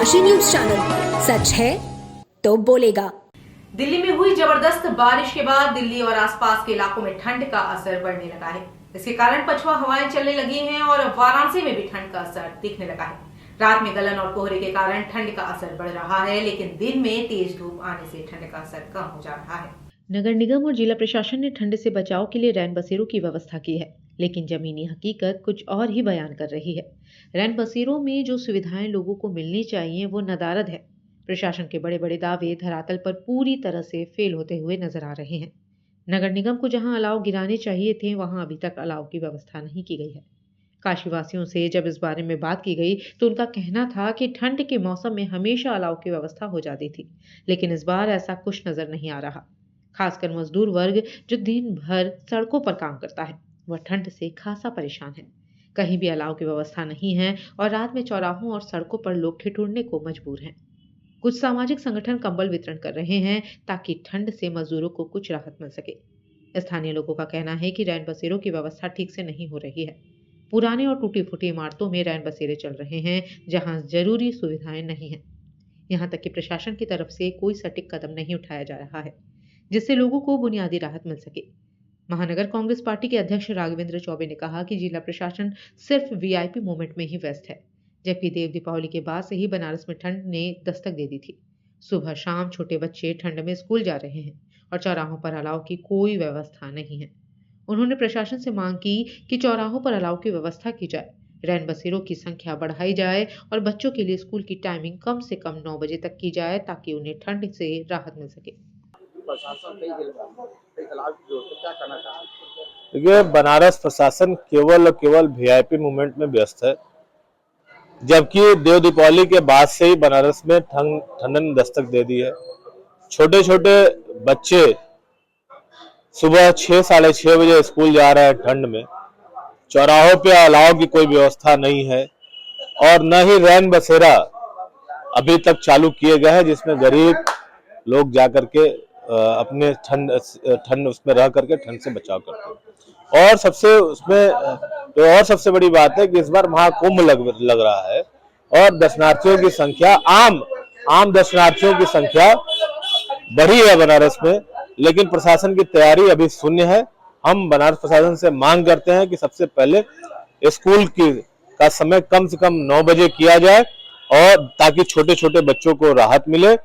डनकाशी news channel, सच है तो बोलेगा। दिल्ली में हुई जबरदस्त बारिश के बाद दिल्ली और आसपास के इलाकों में ठंड का असर बढ़ने लगा है। इसके कारण पछुआ हवाएं चलने लगी हैं और वाराणसी में भी ठंड का असर दिखने लगा है। रात में गलन और कोहरे के कारण ठंड का असर बढ़ रहा है, लेकिन दिन में तेज धूप आने से ठंड का असर कम हो जा रहा है। नगर निगम और जिला प्रशासन ने ठंड से बचाव के लिए रैन बसेरों की व्यवस्था की है, लेकिन जमीनी हकीकत कुछ और ही बयान कर रही है। रैन बसेरों में जो सुविधाएं लोगों को मिलनी चाहिए वो नदारद है। प्रशासन के बड़े बड़े दावे धरातल पर पूरी तरह से फेल होते हुए नजर आ रहे हैं। नगर निगम को जहां अलाव गिराने चाहिए थे, वहां अभी तक अलाव की व्यवस्था नहीं की गई है। काशीवासियों से जब इस बारे में बात की गई तो उनका कहना था कि ठंड के मौसम में हमेशा अलाव की व्यवस्था हो जाती थी, लेकिन इस बार ऐसा कुछ नजर नहीं आ रहा। खासकर मजदूर वर्ग जो दिन भर सड़कों पर काम करता है, वह ठंड से खासा परेशान है। कहीं भी अलाव की व्यवस्था नहीं है और रात में चौराहों और सड़कों पर लोग ठिठुरने को मजबूर हैं। कुछ सामाजिक संगठन कंबल वितरण कर रहे हैं ताकि ठंड से मजदूरों को कुछ राहत मिल सके। स्थानीय लोगों का कहना है कि रैन बसेरों की व्यवस्था ठीक से नहीं हो रही है। पुराने और टूटी फूटी इमारतों में रैन बसेरे चल रहे हैं जहां जरूरी सुविधाएं नहीं है। यहाँ तक कि प्रशासन की तरफ से कोई सटीक कदम नहीं उठाया जा रहा है जिससे लोगों को बुनियादी राहत मिल सके। महानगर कांग्रेस पार्टी के अध्यक्ष राघवेंद्र चौबे ने कहा कि जिला प्रशासन सिर्फ वीआईपी मूवमेंट में ही व्यस्त है, जबकि देव दीपावली के बाद से ही बनारस में ठंड ने दस्तक दे दी थी। सुबह शाम छोटे बच्चे ठंड में स्कूल जा रहे हैं और चौराहों पर अलाव की कोई व्यवस्था नहीं है। उन्होंने प्रशासन से मांग की कि चौराहों पर अलाव की व्यवस्था की जाए, रैन बसेरों की संख्या बढ़ाई जाए और बच्चों के लिए स्कूल की टाइमिंग कम से कम 9 बजे तक की जाए ताकि उन्हें ठंड से राहत मिल सके। देखिए, बनारस प्रशासन केवल और केवल वीआईपी मूवमेंट में व्यस्त है, जबकि देव दीपावली के बाद से ही बनारस में ठंड ने दस्तक दे दी है। छोटे छोटे बच्चे सुबह 6 साढ़े 6 बजे स्कूल जा रहे हैं ठंड में। चौराहों पे अलाव की कोई व्यवस्था नहीं है और न ही रैन बसेरा अभी तक चालू किए गए हैं जिसमें गरीब लोग जा करके अपने ठंड उसमें रह करके ठंड से बचाव करते हैं। और सबसे बड़ी बात है कि इस बार महाकुंभ लग रहा है और दर्शनार्थियों की संख्या आम दर्शनार्थियों की संख्या बढ़ी है बनारस में, लेकिन प्रशासन की तैयारी अभी शून्य है। हम बनारस प्रशासन से मांग करते हैं कि सबसे पहले स्कूल का समय कम से कम 9 बजे किया जाए और ताकि छोटे छोटे बच्चों को राहत मिले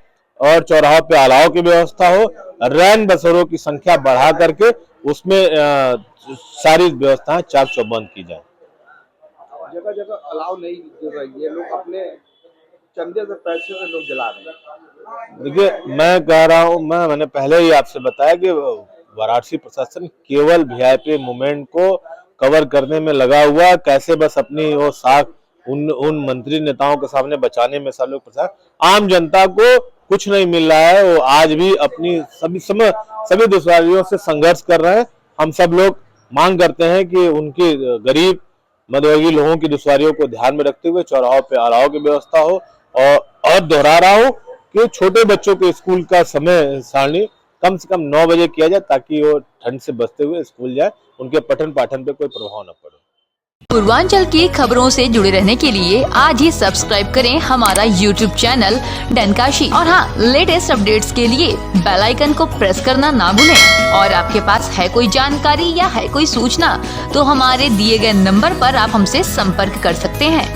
और चौराहों पे अलाव की व्यवस्था हो। रैन बसेरों की संख्या बढ़ा करके उसमें सारी व्यवस्थाएं चाक चौबंद की जाए। जगह जगह अलाव नहीं गिर रही है, लोग अपने चंदे से पैसे से लोग जला रहे हैं। देखिए, मैं कह रहा हूँ, मैंने पहले ही आपसे बताया कि वाराणसी प्रशासन केवल वीआईपी मूवमेंट को कवर करने में लगा हुआ, कैसे बस अपनी वो साख उन मंत्री नेताओं के सामने बचाने में सब लोग प्रशासन। आम जनता को कुछ नहीं मिल रहा है, वो आज भी अपनी सभी दुश्वारियों से संघर्ष कर रहे हैं। हम सब लोग मांग करते हैं कि उनकी गरीब मध्यवर्गीय लोगों की दुश्वारियों को ध्यान में रखते हुए चौराहों पे अलाव की व्यवस्था हो और दोहरा रहा हूँ कि छोटे बच्चों के स्कूल का समय सारणी कम से कम 9 बजे किया जाए ताकि वो ठंड से बचते हुए स्कूल जाए, उनके पठन पाठन पे कोई प्रभाव न पड़े। पूर्वांचल की खबरों से जुड़े रहने के लिए आज ही सब्सक्राइब करें हमारा YouTube चैनल डनकाशी और हाँ, लेटेस्ट अपडेट्स के लिए बेल आइकन को प्रेस करना ना भूलें। और आपके पास है कोई जानकारी या है कोई सूचना तो हमारे दिए गए नंबर पर आप हमसे संपर्क कर सकते हैं।